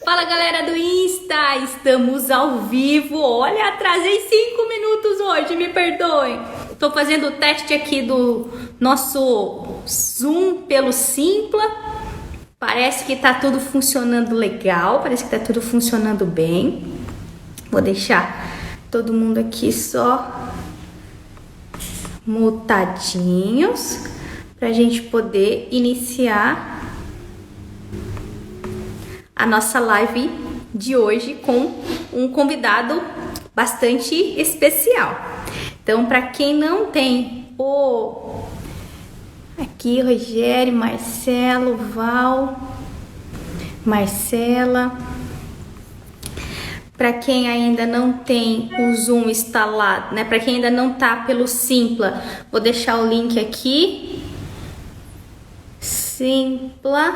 Fala galera do Insta, estamos ao vivo. Olha, atrasei 5 minutos hoje, me perdoem. Tô fazendo o teste aqui do nosso Zoom pelo Simpla. Parece que tá tudo funcionando legal, parece que tá tudo funcionando bem. Vou deixar todo mundo aqui só mutadinhos pra gente poder iniciar a nossa live de hoje com um convidado bastante especial. Então, para quem não tem aqui, Rogério, Marcelo, Val, Marcela. Para quem ainda não tem o Zoom instalado, né? Para quem ainda não tá pelo Simpla, vou deixar o link aqui. Simpla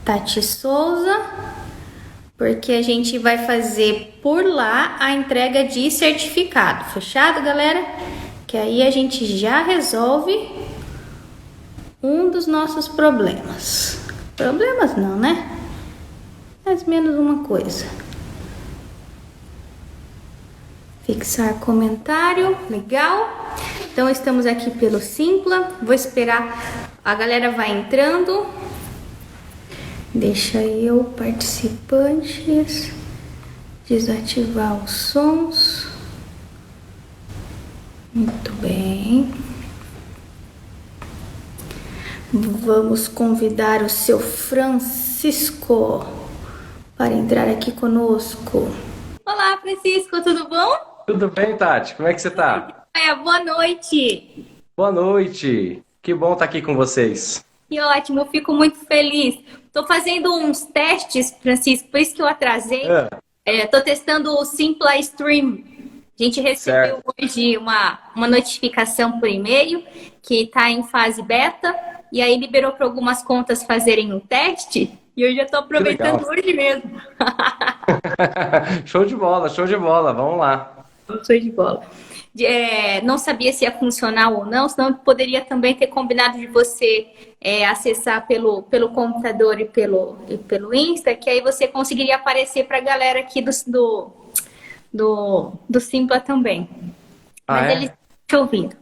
/Tati Souza, porque a gente vai fazer por lá a entrega de certificado. Fechado, galera? Que aí a gente já resolve um dos nossos problemas. Problemas não, né? Mais menos uma coisa. Fixar comentário, legal. Então estamos aqui pelo Simpla. Vou esperar, a galera vai entrando. Deixa eu, participantes, desativar os sons. Muito bem. Vamos convidar o seu Francisco para entrar aqui conosco. Olá, Francisco, tudo bom? Tudo bem, Tati? Como é que você tá? Boa noite. Boa noite. Que bom estar aqui com vocês. Que ótimo, eu fico muito feliz. Estou fazendo uns testes, Francisco, por isso que eu atrasei. Estou testando o Simpla Stream. A gente recebeu hoje uma notificação por e-mail que está em fase beta e aí liberou para algumas contas fazerem um teste e eu já estou aproveitando hoje mesmo. Show de bola, vamos lá. Show de bola. Não sabia se ia funcionar ou não, senão eu poderia também ter combinado de você acessar pelo computador e pelo Insta, que aí você conseguiria aparecer para a galera aqui do Simpla também. Mas eles estão ouvindo.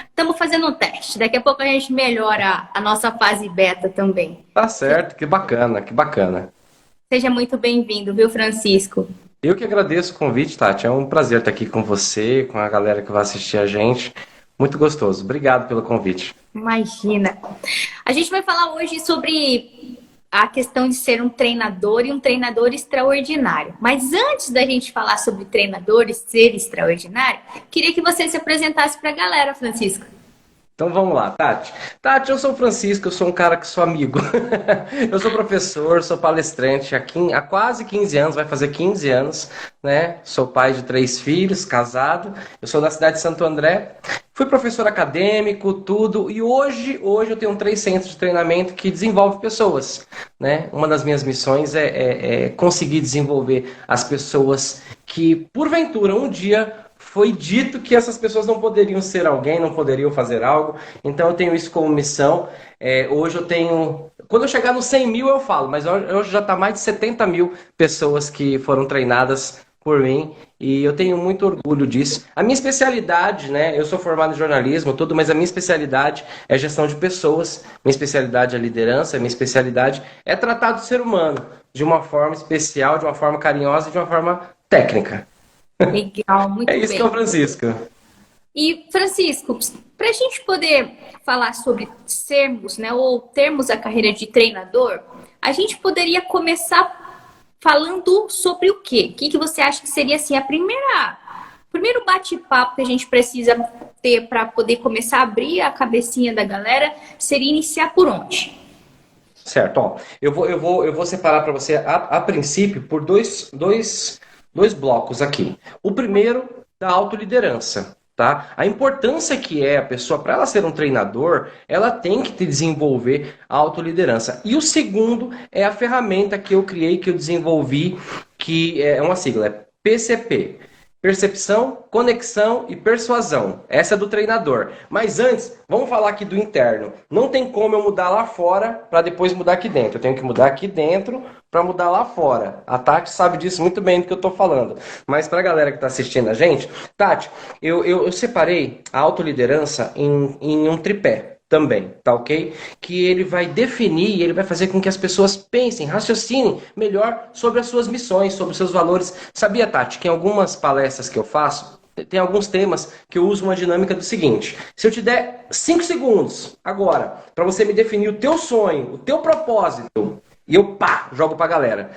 Estamos fazendo um teste. Daqui a pouco a gente melhora a nossa fase beta também. Tá certo, que bacana. Seja muito bem-vindo, viu, Francisco? Eu que agradeço o convite, Tati. É um prazer estar aqui com você, com a galera que vai assistir a gente. Muito gostoso. Obrigado pelo convite. Imagina. A gente vai falar hoje sobre a questão de ser um treinador e um treinador extraordinário. Mas antes da gente falar sobre treinador e ser extraordinário, queria que você se apresentasse para a galera, Francisco. Então vamos lá, Tati. Tati, eu sou o Francisco, eu sou um cara que sou amigo. Eu sou professor, sou palestrante há quase 15 anos, vai fazer 15 anos, né? Sou pai de 3 filhos, casado. Eu sou da cidade de Santo André. Fui professor acadêmico, tudo. E hoje eu tenho 3 centros de treinamento que desenvolvem pessoas, né? Uma das minhas missões é conseguir desenvolver as pessoas que, porventura, um dia foi dito que essas pessoas não poderiam ser alguém, não poderiam fazer algo. Então eu tenho isso como missão. Hoje eu tenho... Quando eu chegar nos 100 mil eu falo, mas hoje já está mais de 70 mil pessoas que foram treinadas por mim. E eu tenho muito orgulho disso. A minha especialidade, né? Eu sou formado em jornalismo, tudo, mas a minha especialidade é gestão de pessoas. Minha especialidade é liderança, minha especialidade é tratar do ser humano de uma forma especial, de uma forma carinhosa e de uma forma técnica. Legal, muito bem. É isso que é o Francisco. E, Francisco, para a gente poder falar sobre sermos, né, ou termos a carreira de treinador, a gente poderia começar falando sobre o quê? O que você acha que seria assim, primeiro bate-papo que a gente precisa ter para poder começar a abrir a cabecinha da galera, seria iniciar por onde? Certo, ó, eu vou separar para você a princípio por dois blocos aqui. O primeiro, da autoliderança, tá? A importância que é a pessoa, para ela ser um treinador, ela tem que desenvolver a autoliderança. E o segundo é a ferramenta que eu criei, que eu desenvolvi, que é uma sigla, é PCP. percepção, conexão e persuasão. Essa é do treinador. Mas antes, vamos falar aqui do interno. Não tem como eu mudar lá fora para depois mudar aqui dentro. Eu tenho que mudar aqui dentro para mudar lá fora. A Tati sabe disso muito bem do que eu estou falando. Mas para a galera que está assistindo a gente, Tati, eu separei a autoliderança em um tripé. Também, tá ok? Que ele vai definir e ele vai fazer com que as pessoas pensem, raciocinem melhor sobre as suas missões, sobre os seus valores. Sabia, Tati, que em algumas palestras que eu faço, tem alguns temas que eu uso uma dinâmica do seguinte: se eu te der 5 segundos agora para você me definir o teu sonho, o teu propósito, e eu jogo pra galera.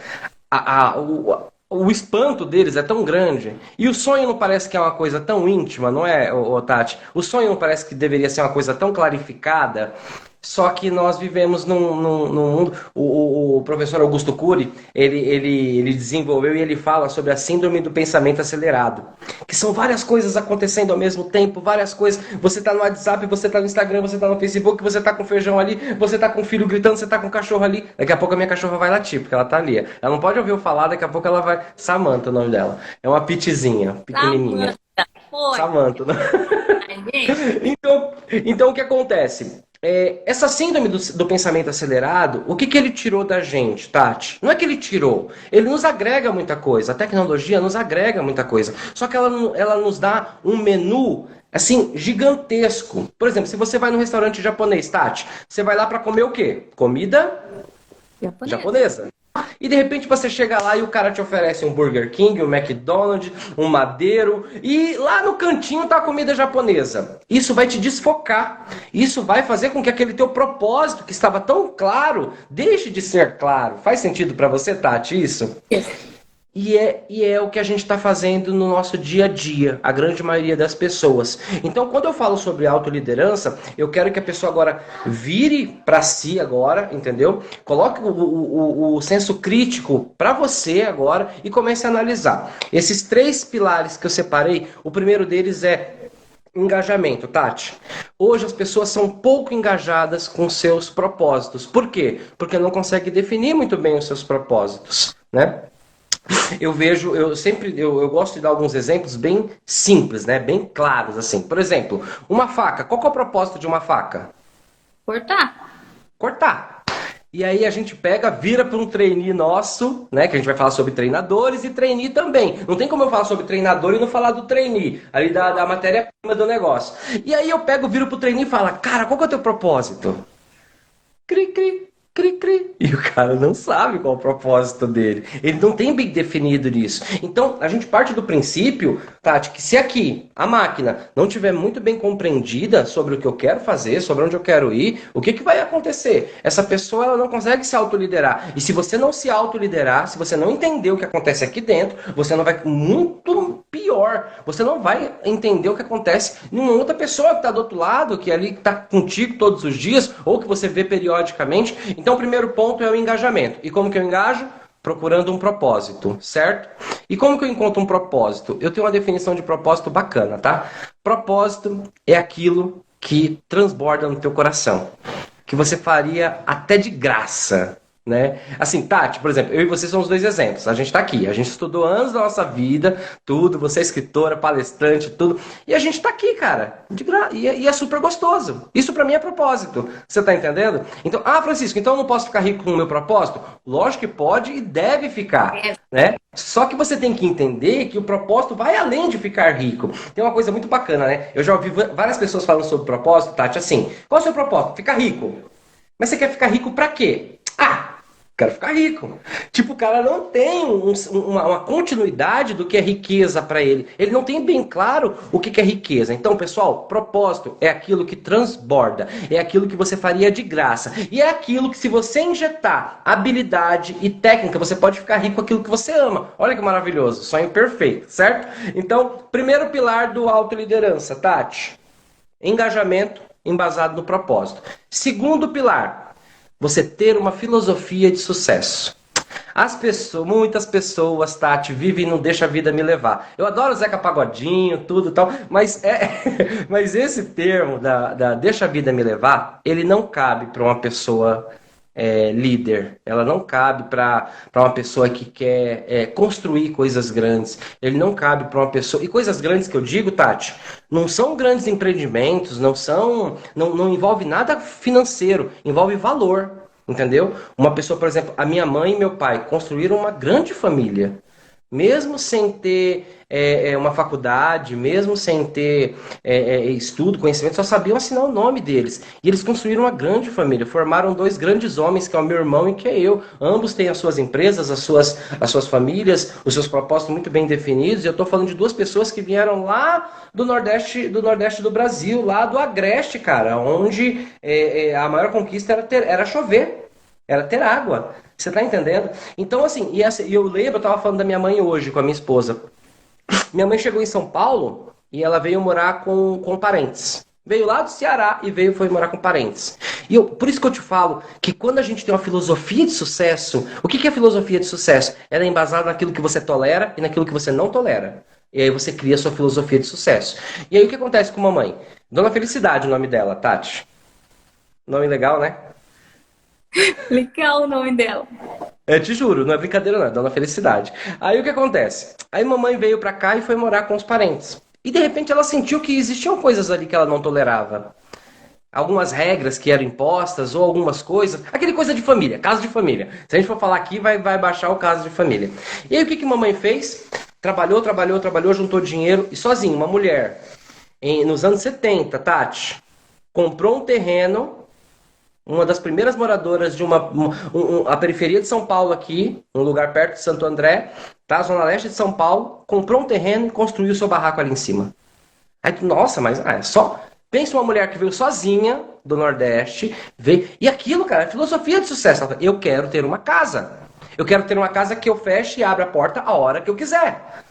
O espanto deles é tão grande. E o sonho não parece que é uma coisa tão íntima, não é, Tati? O sonho não parece que deveria ser uma coisa tão clarificada. Só que nós vivemos num mundo... O professor Augusto Cury, ele desenvolveu e ele fala sobre a síndrome do pensamento acelerado. Que são várias coisas acontecendo ao mesmo tempo, várias coisas. Você tá no WhatsApp, você tá no Instagram, você tá no Facebook, você tá com feijão ali, você tá com o filho gritando, você tá com o cachorro ali. Daqui a pouco a minha cachorra vai latir, porque ela tá ali. Ela não pode ouvir eu falar, daqui a pouco ela vai... Samantha, o nome dela. É uma pitizinha, pequenininha. Samantha. Então o que acontece? Essa síndrome do pensamento acelerado, o que ele tirou da gente, Tati? Não é que ele tirou, ele nos agrega muita coisa, a tecnologia nos agrega muita coisa, só que ela nos dá um menu, assim, gigantesco. Por exemplo, se você vai num restaurante japonês, Tati, você vai lá para comer o quê? Comida japonesa. E de repente você chega lá e o cara te oferece um Burger King, um McDonald's, um Madeiro, e lá no cantinho tá a comida japonesa. Isso vai te desfocar. Isso vai fazer com que aquele teu propósito, que estava tão claro, deixe de ser claro. Faz sentido para você, Tati, isso? E é o que a gente está fazendo no nosso dia a dia, a grande maioria das pessoas. Então, quando eu falo sobre autoliderança, eu quero que a pessoa agora vire para si agora, entendeu? Coloque o senso crítico para você agora e comece a analisar. Esses 3 pilares que eu separei, o primeiro deles é engajamento, Tati. Hoje as pessoas são pouco engajadas com seus propósitos. Por quê? Porque não conseguem definir muito bem os seus propósitos, né? Eu gosto de dar alguns exemplos bem simples, né? Bem claros, assim. Por exemplo, uma faca. Qual que é o propósito de uma faca? Cortar. E aí a gente vira para um trainee nosso, né? Que a gente vai falar sobre treinadores e trainee também. Não tem como eu falar sobre treinador e não falar do trainee, ali da matéria-prima do negócio. E aí viro pro trainee e falo, cara, qual que é o teu propósito? Cri, cri. Cri. E o cara não sabe qual é o propósito dele. Ele não tem bem definido isso. Então, a gente parte do princípio, Tati, que se aqui a máquina não tiver muito bem compreendida sobre o que eu quero fazer, sobre onde eu quero ir, o que vai acontecer? Essa pessoa ela não consegue se autoliderar. E se você não se autoliderar, se você não entender o que acontece aqui dentro, você não vai muito pior. Você não vai entender o que acontece em uma outra pessoa que está do outro lado, que ali está contigo todos os dias, ou que você vê periodicamente. Então, o primeiro ponto é o engajamento. E como que eu engajo? Procurando um propósito, certo? E como que eu encontro um propósito? Eu tenho uma definição de propósito bacana, tá? Propósito é aquilo que transborda no teu coração, que você faria até de graça, né? Assim, Tati, por exemplo, eu e você somos 2 exemplos. A gente tá aqui, a gente estudou anos da nossa vida, tudo, você é escritora, palestrante, tudo. E a gente tá aqui, cara. E é super gostoso. Isso pra mim é propósito. Você tá entendendo? Então, Francisco, então eu não posso ficar rico com o meu propósito? Lógico que pode e deve ficar, né? Só que você tem que entender que o propósito vai além de ficar rico. Tem uma coisa muito bacana, né? Eu já ouvi várias pessoas falando sobre propósito, Tati, assim. Qual é o seu propósito? Ficar rico. Mas você quer ficar rico pra quê? Quero ficar rico. Tipo, o cara não tem uma continuidade do que é riqueza para ele. Ele não tem bem claro o que é riqueza. Então, pessoal, propósito é aquilo que transborda. É aquilo que você faria de graça. E é aquilo que, se você injetar habilidade e técnica, você pode ficar rico com aquilo que você ama. Olha que maravilhoso. Sonho perfeito, certo? Então, primeiro pilar do autoliderança, Tati. Engajamento embasado no propósito. Segundo pilar, você ter uma filosofia de sucesso. Muitas pessoas, Tati, vivem e não deixam a vida me levar. Eu adoro o Zeca Pagodinho, tudo e tal, mas esse termo da deixa a vida me levar, ele não cabe para uma pessoa líder. Ela não cabe para uma pessoa que quer construir coisas grandes. Ele não cabe para uma pessoa. E coisas grandes que eu digo, Tati, não são grandes empreendimentos, não envolve nada financeiro, envolve valor. Entendeu? Uma pessoa, por exemplo, a minha mãe e meu pai construíram uma grande família. Mesmo sem ter uma faculdade, mesmo sem ter estudo, conhecimento, só sabiam assinar o nome deles. E eles construíram uma grande família, formaram dois grandes homens, que é o meu irmão e que é eu. Ambos têm as suas empresas, as suas famílias, os seus propósitos muito bem definidos. E eu estou falando de duas pessoas que vieram lá do Nordeste do Brasil, lá do Agreste, cara, onde a maior conquista era chover, era ter água. Você tá entendendo? Então, assim, e eu lembro, eu tava falando da minha mãe hoje com a minha esposa. Minha mãe chegou em São Paulo e ela veio morar com parentes. Veio lá do Ceará e foi morar com parentes. Por isso que eu te falo que quando a gente tem uma filosofia de sucesso, o que é filosofia de sucesso? Ela é embasada naquilo que você tolera e naquilo que você não tolera. E aí você cria a sua filosofia de sucesso. E aí o que acontece com a mamãe? Dona Felicidade, o nome dela, Tati. Nome legal, né? Legal o nome dela. Te juro, não é brincadeira não, é Dona Felicidade. Aí o que acontece? Aí mamãe veio pra cá e foi morar com os parentes. E de repente ela sentiu que existiam coisas ali que ela não tolerava. Algumas regras que eram impostas ou algumas coisas. Aquele coisa de família, caso de família. Se a gente for falar aqui, vai baixar o caso de família. E aí o que mamãe fez? Trabalhou, juntou dinheiro e sozinha, uma mulher, nos anos 70, Tati, comprou um terreno. Uma das primeiras moradoras de a periferia de São Paulo aqui, um lugar perto de Santo André, tá? Zona Leste de São Paulo, comprou um terreno e construiu seu barraco ali em cima. Aí nossa, mas é só... Pensa uma mulher que veio sozinha do Nordeste, veio... E aquilo, cara, é filosofia de sucesso. Ela fala, eu quero ter uma casa. Eu quero ter uma casa que eu feche e abra a porta a hora que eu quiser.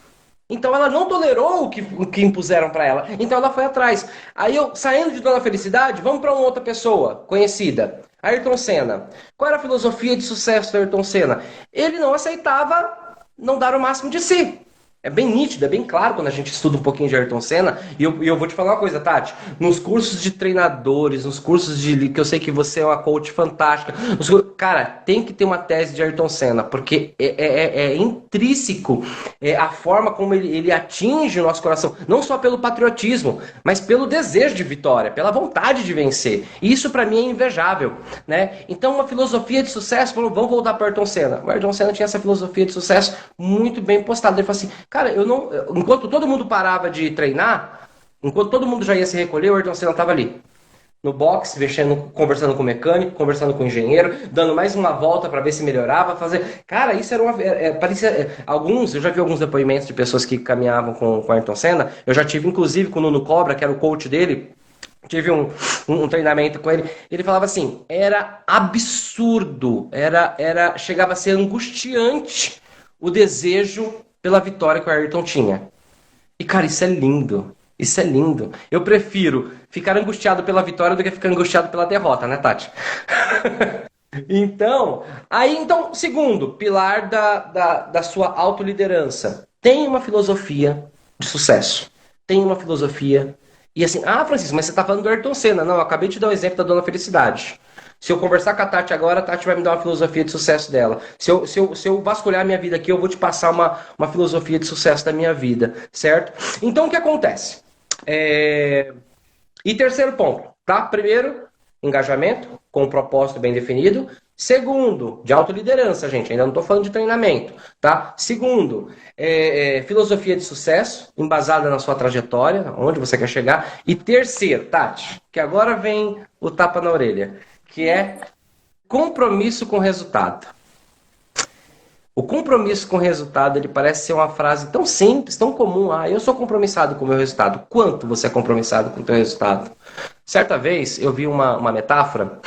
Então ela não tolerou o que impuseram para ela. Então ela foi atrás. Aí eu, saindo de Dona Felicidade, vamos para uma outra pessoa conhecida. Ayrton Senna. Qual era a filosofia de sucesso do Ayrton Senna? Ele não aceitava não dar o máximo de si. É bem nítido, é bem claro quando a gente estuda um pouquinho de Ayrton Senna. E eu vou te falar uma coisa, Tati. Nos cursos de treinadores, nos cursos que eu sei que você é uma coach fantástica. Cara, tem que ter uma tese de Ayrton Senna, porque é intrínseco a forma como ele atinge o nosso coração. Não só pelo patriotismo, mas pelo desejo de vitória, pela vontade de vencer. E isso pra mim é invejável, né? Então uma filosofia de sucesso, vamos voltar para Ayrton Senna. O Ayrton Senna tinha essa filosofia de sucesso muito bem postada. Ele falou assim, cara, enquanto todo mundo parava de treinar, enquanto todo mundo já ia se recolher, o Ayrton Senna estava ali. No box, conversando com o mecânico, conversando com o engenheiro, dando mais uma volta para ver se melhorava, fazer... Cara, isso era parecia... eu já vi alguns depoimentos de pessoas que caminhavam com o Ayrton Senna. Eu já tive, inclusive, com o Nuno Cobra, que era o coach dele. Tive um treinamento com ele. Ele falava assim, era absurdo, chegava a ser angustiante o desejo pela vitória que o Ayrton tinha. E, cara, isso é lindo. Isso é lindo. Eu prefiro ficar angustiado pela vitória do que ficar angustiado pela derrota, né, Tati? Então, segundo, pilar da sua autoliderança. Tem uma filosofia de sucesso. Tem uma filosofia. E assim, Francisco, mas você tá falando do Ayrton Senna. Não, eu acabei de dar o exemplo da Dona Felicidade. Se eu conversar com a Tati agora, a Tati vai me dar uma filosofia de sucesso dela. Se eu vasculhar a minha vida aqui, eu vou te passar uma filosofia de sucesso da minha vida, certo? Então, o que acontece? E terceiro ponto, tá? Primeiro, engajamento, com um propósito bem definido. Segundo, de autoliderança, gente. Ainda não estou falando de treinamento, tá? Segundo, filosofia de sucesso, embasada na sua trajetória, onde você quer chegar. E terceiro, Tati, que agora vem o tapa na orelha, que é compromisso com o resultado. O compromisso com o resultado, ele parece ser uma frase tão simples, tão comum. Eu sou compromissado com o meu resultado. Quanto você é compromissado com o seu resultado? Certa vez, eu vi uma metáfora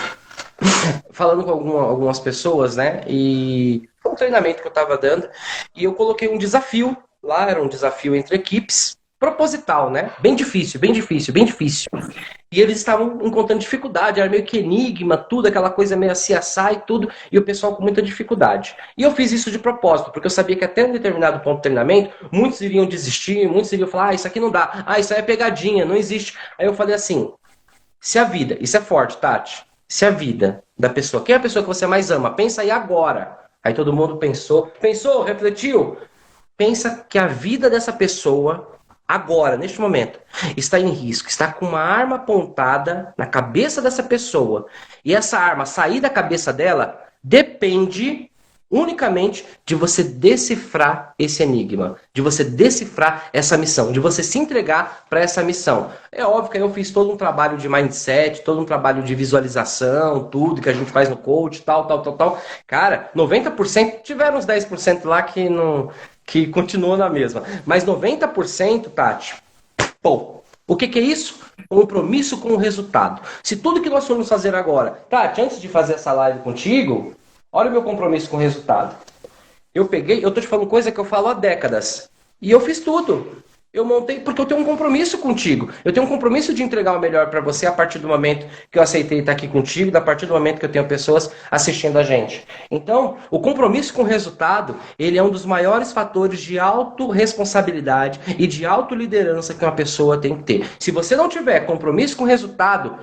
falando com algumas pessoas, né? E foi um treinamento que eu estava dando. E eu coloquei um desafio. Lá era um desafio entre equipes. Proposital, né? Bem difícil, bem difícil, bem difícil. E eles estavam encontrando dificuldade, era meio que enigma, tudo, aquela coisa meio assim, assar e tudo, e o pessoal com muita dificuldade. E eu fiz isso de propósito, porque eu sabia que até um determinado ponto do treinamento, muitos iriam desistir, muitos iriam falar, isso aqui não dá, isso aí é pegadinha, não existe. Aí eu falei assim, se a vida, isso é forte, Tati, se a vida da pessoa. Quem é a pessoa que você mais ama? Pensa aí agora. Aí todo mundo pensou, refletiu. Pensa que a vida dessa pessoa, agora, neste momento, está em risco, está com uma arma apontada na cabeça dessa pessoa. E essa arma sair da cabeça dela depende unicamente de você decifrar esse enigma, de você decifrar essa missão, de você se entregar para essa missão. É óbvio que eu fiz todo um trabalho de mindset, todo um trabalho de visualização, tudo que a gente faz no coach, tal. Cara, 90% tiveram uns 10% lá que não, que continuou na mesma. Mas 90%, Tati, pô, o que é isso? Compromisso com o resultado. Se tudo que nós formos fazer agora, Tati, antes de fazer essa live contigo, olha o meu compromisso com o resultado. Eu tô te falando coisa que eu falo há décadas. E eu fiz tudo. Eu montei porque eu tenho um compromisso contigo. Eu tenho um compromisso de entregar o melhor para você a partir do momento que eu aceitei estar aqui contigo, a partir do momento que eu tenho pessoas assistindo a gente. Então, o compromisso com o resultado, ele é um dos maiores fatores de autorresponsabilidade e de autoliderança que uma pessoa tem que ter. Se você não tiver compromisso com o resultado,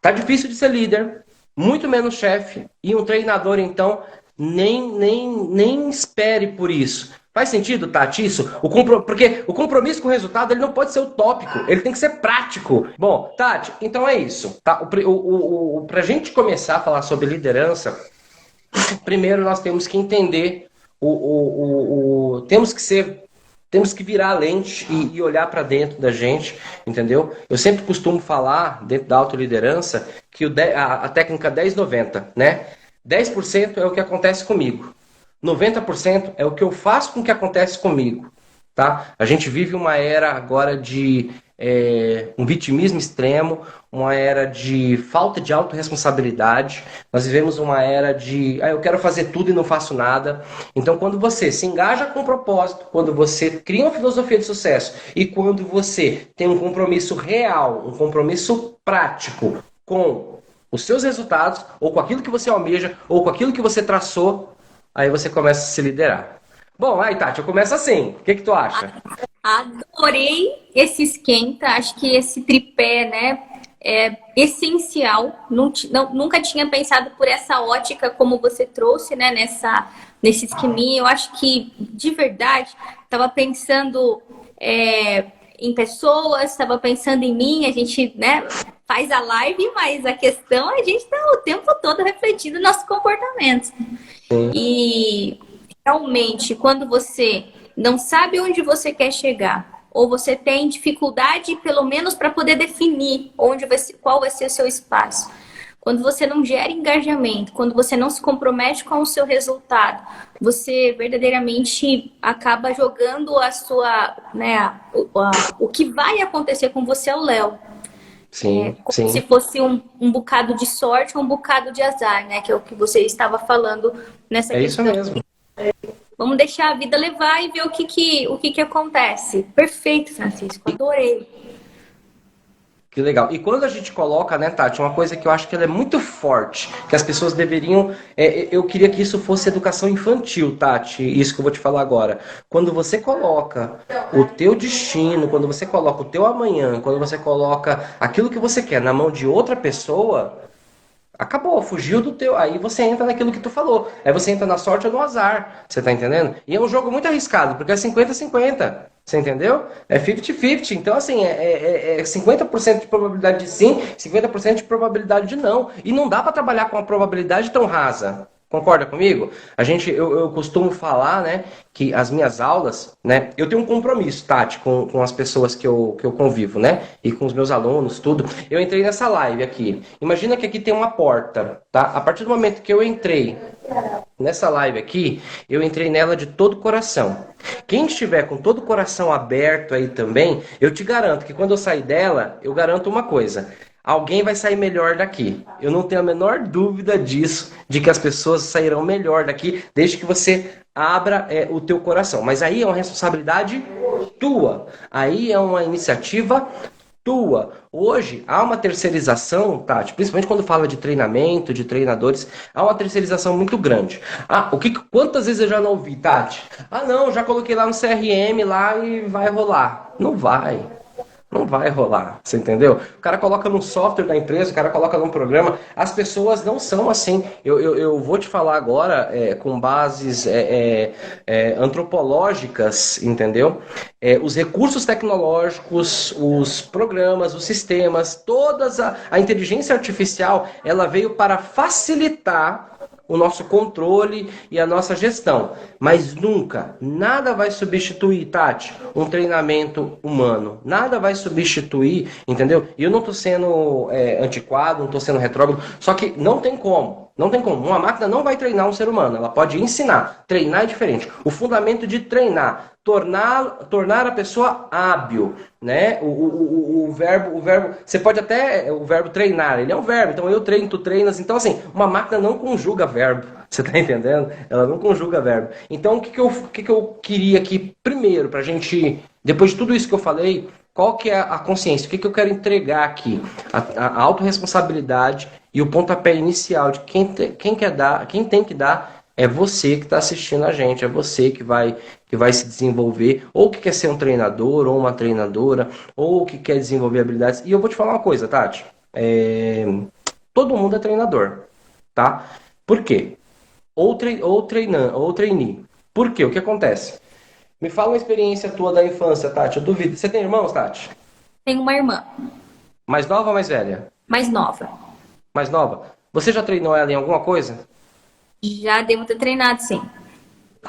tá difícil de ser líder, muito menos chefe, e um treinador, então, nem espere por isso. Faz sentido, Tati, isso? Porque o compromisso com o resultado, ele não pode ser utópico, ele tem que ser prático. Bom, Tati, então é isso. Tá? Pra gente começar a falar sobre liderança, primeiro nós temos que entender, temos que virar a lente e olhar para dentro da gente, entendeu? Eu sempre costumo falar, dentro da autoliderança, que a técnica 10-90, né? 10% é o que acontece comigo. 90% é o que eu faço com o que acontece comigo, tá? A gente vive uma era agora de um vitimismo extremo, uma era de falta de autorresponsabilidade. Nós vivemos uma era de eu quero fazer tudo e não faço nada. Então, quando você se engaja com um propósito, quando você cria uma filosofia de sucesso e quando você tem um compromisso real, um compromisso prático com os seus resultados, ou com aquilo que você almeja, ou com aquilo que você traçou, aí você começa a se liderar. Bom, aí, Tati, eu começo assim. O que tu acha? Adorei esse esquenta. Acho que esse tripé, né, é essencial. Nunca tinha pensado por essa ótica como você trouxe, né, nesse esqueminha. Eu acho que, de verdade, estava pensando em pessoas, estava pensando em mim. A gente, né, faz a live, mas a questão é a gente está o tempo todo refletindo nossos comportamentos. Sim. E realmente, quando você não sabe onde você quer chegar, ou você tem dificuldade, pelo menos, para poder definir qual vai ser o seu espaço, quando você não gera engajamento, quando você não se compromete com o seu resultado, você verdadeiramente acaba jogando a sua, né, o que vai acontecer com você ao léu. Sim, como se fosse um bocado de sorte ou um bocado de azar, né? Que é o que você estava falando nessa questão. É isso mesmo. Vamos deixar a vida levar e ver o que acontece. Perfeito, Francisco. Adorei. Que legal. E quando a gente coloca, né, Tati, uma coisa que eu acho que ela é muito forte, que as pessoas deveriam... eu queria que isso fosse educação infantil, Tati, isso que eu vou te falar agora. Quando você coloca o teu destino, quando você coloca o teu amanhã, quando você coloca aquilo que você quer na mão de outra pessoa, acabou, fugiu do teu... Aí você entra naquilo que tu falou. Aí você entra na sorte ou no azar, você tá entendendo? E é um jogo muito arriscado, porque é 50-50. Você entendeu? É 50-50. Então, assim, é 50% de probabilidade de sim, 50% de probabilidade de não. E não dá para trabalhar com uma probabilidade tão rasa. Concorda comigo? Eu costumo falar, né, que as minhas aulas, né, eu tenho um compromisso, Tati, com as pessoas que eu convivo, né, e com os meus alunos, tudo. Eu entrei nessa live aqui. Imagina que aqui tem uma porta, tá? A partir do momento que eu entrei nessa live aqui, eu entrei nela de todo o coração. Quem estiver com todo o coração aberto aí também, eu te garanto que quando eu sair dela, eu garanto uma coisa: alguém vai sair melhor daqui. Eu não tenho a menor dúvida disso, de que as pessoas sairão melhor daqui, desde que você abra o teu coração. Mas aí é uma responsabilidade tua. Aí é uma iniciativa tua. Hoje há uma terceirização, Tati, principalmente quando fala de treinamento, de treinadores, há uma terceirização muito grande. Quantas vezes eu já não ouvi, Tati? Não, já coloquei lá no CRM lá e vai rolar. Não vai. Não vai rolar, você entendeu? O cara coloca num software da empresa, o cara coloca num programa. As pessoas não são assim. Eu vou te falar agora com bases antropológicas, entendeu? Os recursos tecnológicos, os programas, os sistemas, a inteligência artificial, ela veio para facilitar o nosso controle e a nossa gestão. Mas nunca, nada vai substituir, Tati, um treinamento humano. Nada vai substituir, entendeu? E eu não estou sendo antiquado, não estou sendo retrógrado, só que não tem como. Não tem como. Uma máquina não vai treinar um ser humano, ela pode ensinar. Treinar é diferente. O fundamento de treinar, tornar a pessoa hábil, né? O verbo, você pode até, o verbo treinar, ele é um verbo, então eu treino, tu treinas, então assim, uma máquina não conjuga verbo, você tá entendendo? Ela não conjuga verbo. Então o que eu queria aqui, primeiro, pra gente, depois de tudo isso que eu falei, qual que é a consciência? O que eu quero entregar aqui? A autorresponsabilidade e o pontapé inicial de quem tem que dar é você que está assistindo a gente, é você que vai se desenvolver, ou que quer ser um treinador, ou uma treinadora, ou que quer desenvolver habilidades. E eu vou te falar uma coisa, Tati. Todo mundo é treinador, tá? Por quê? Ou trainee. Por quê? O que acontece? Me fala uma experiência tua da infância, Tati. Eu duvido. Você tem irmãos, Tati? Tenho uma irmã. Mais nova ou mais velha? Mais nova. Mais nova. Você já treinou ela em alguma coisa? Já devo ter treinado, sim.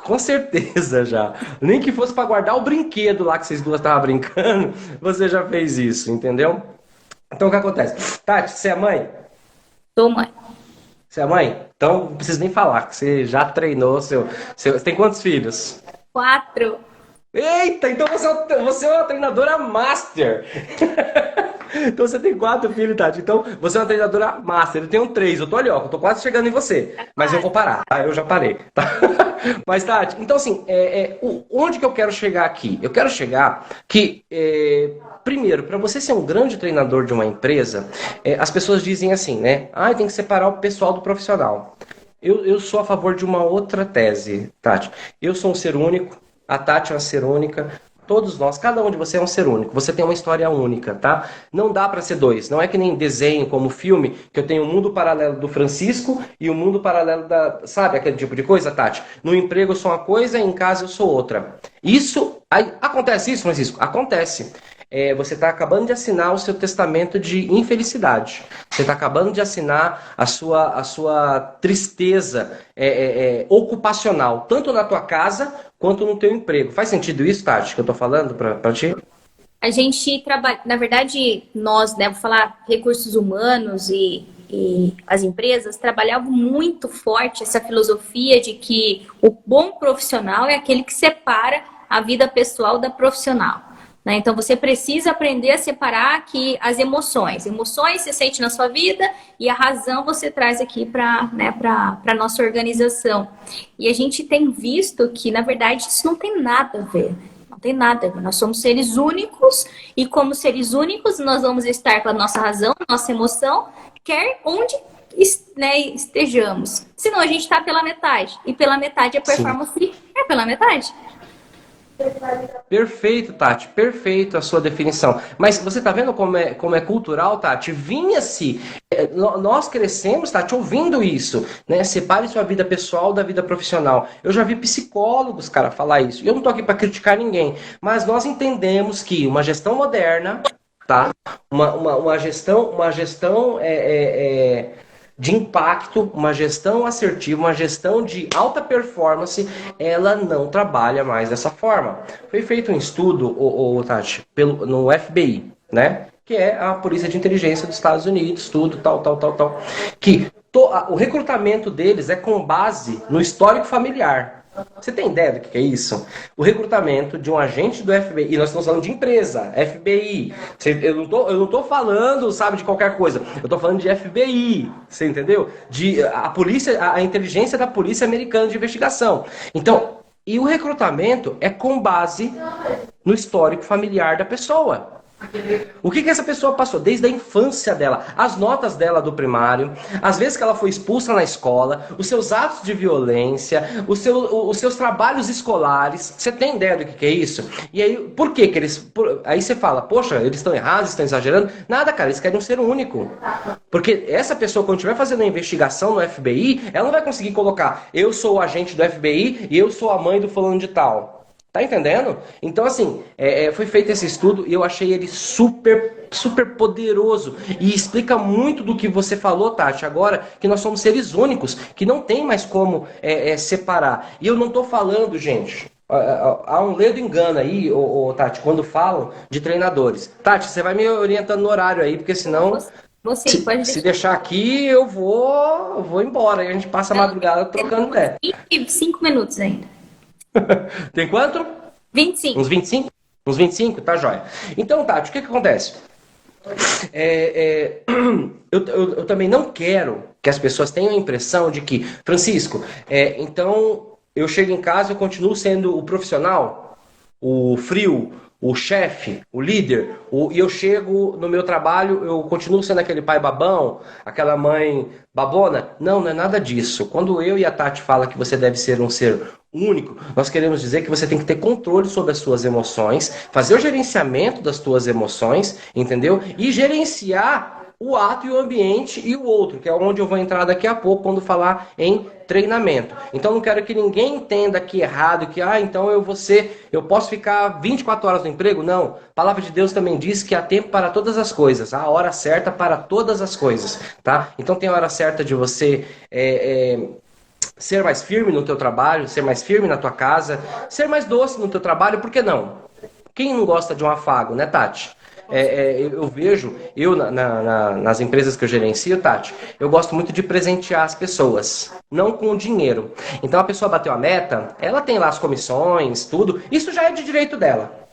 Com certeza já. Nem que fosse para guardar o brinquedo lá que vocês duas estavam brincando, você já fez isso, entendeu? Então o que acontece? Tati, você é mãe? Sou mãe. Você é mãe? Então não preciso nem falar, que você já treinou Você tem quantos filhos? 4. Eita, então você é uma treinadora master. Então você tem 4 filhos, Tati. Então você é uma treinadora master. Eu tenho 3. Eu tô ali, ó. Eu tô quase chegando em você. Mas eu vou parar, tá? Eu já parei. Tá? Mas, Tati, então assim, onde que eu quero chegar aqui? Eu quero chegar que, primeiro, para você ser um grande treinador de uma empresa, as pessoas dizem assim, né? Tem que separar o pessoal do profissional. Eu sou a favor de uma outra tese, Tati. Eu sou um ser único. A Tati é uma ser única. Todos nós, cada um de você é um ser único. Você tem uma história única, tá? Não dá para ser dois. Não é que nem desenho, como filme, que eu tenho o mundo paralelo do Francisco e o mundo paralelo da... Sabe aquele tipo de coisa, Tati? No emprego eu sou uma coisa, em casa eu sou outra. Acontece isso, Francisco? Acontece. Você está acabando de assinar o seu testamento de infelicidade. Você está acabando de assinar a sua tristeza ocupacional, tanto na tua casa quanto no teu emprego. Faz sentido isso, Tati, que eu estou falando para ti? A gente trabalha, na verdade, nós, né, vou falar recursos humanos e as empresas trabalhavam muito forte essa filosofia de que o bom profissional é aquele que separa a vida pessoal da profissional. Então, você precisa aprender a separar aqui as emoções. Emoções você sente na sua vida e a razão você traz aqui para a nossa organização. E a gente tem visto que, na verdade, isso não tem nada a ver. Não tem nada a ver. Nós somos seres únicos e, como seres únicos, nós vamos estar com a nossa razão, nossa emoção, quer onde estejamos. Senão, a gente está pela metade. E pela metade a performance é pela metade. Perfeito, Tati, perfeito a sua definição. Mas você tá vendo como é cultural, Tati? Vinha-se, nós crescemos, Tati, ouvindo isso, né? Separe sua vida pessoal da vida profissional. Eu já vi psicólogos, cara, falar isso. Eu não tô aqui para criticar ninguém, mas nós entendemos que uma gestão moderna, tá? Uma gestão de impacto, uma gestão assertiva, uma gestão de alta performance, ela não trabalha mais dessa forma. Foi feito um estudo, Tati, no FBI, né? Que é a Polícia de Inteligência dos Estados Unidos, tudo, tal, que o recrutamento deles é com base no histórico familiar. Você tem ideia do que é isso? O recrutamento de um agente do FBI, e nós estamos falando de empresa, FBI. Eu não tô falando, sabe, de qualquer coisa. Eu estou falando de FBI, você entendeu? A inteligência da Polícia Americana de Investigação. Então, e o recrutamento é com base no histórico familiar da pessoa. O que essa pessoa passou desde a infância dela, as notas dela do primário, as vezes que ela foi expulsa na escola, os seus atos de violência, os seus trabalhos escolares. Você tem ideia do que é isso? E aí, por que eles... Aí você fala, poxa, eles estão errados, estão exagerando. Nada, cara, eles querem um ser único. Porque essa pessoa, quando estiver fazendo uma investigação no FBI, ela não vai conseguir colocar, eu sou o agente do FBI e eu sou a mãe do fulano de tal. Tá entendendo? Então, assim, foi feito esse estudo e eu achei ele super, super poderoso. E explica muito do que você falou, Tati, agora, que nós somos seres únicos, que não tem mais como separar. E eu não tô falando, gente, há um ledo engano aí, Tati, quando falam de treinadores. Tati, você vai me orientando no horário aí, porque senão... Você pode Se deixar aqui, eu vou embora. E a gente passa a madrugada trocando ideia. 25 minutos ainda. Tem quanto? 25. Uns 25? Uns 25? Tá jóia. Então, Tati, o que acontece? Eu também não quero que as pessoas tenham a impressão de que, Francisco, então eu chego em casa e eu continuo sendo o profissional, o frio, o chefe, o líder, e eu chego no meu trabalho, eu continuo sendo aquele pai babão, aquela mãe babona. Não, não é nada disso. Quando eu e a Tati fala que você deve ser um ser único, nós queremos dizer que você tem que ter controle sobre as suas emoções, fazer o gerenciamento das suas emoções, entendeu? E gerenciar o ato e o ambiente e o outro, que é onde eu vou entrar daqui a pouco quando falar em treinamento. Então não quero que ninguém entenda aqui errado, que então eu posso ficar 24 horas no emprego. Não, a palavra de Deus também diz que há tempo para todas as coisas, há hora certa para todas as coisas, tá? Então tem a hora certa de você ser mais firme no teu trabalho, ser mais firme na tua casa, ser mais doce no teu trabalho, por que não? Quem não gosta de um afago, né, Tati? Eu vejo, nas empresas que eu gerencio, Tati, eu gosto muito de presentear as pessoas, não com o dinheiro. Então a pessoa bateu a meta, ela tem lá as comissões, tudo, isso já é de direito dela.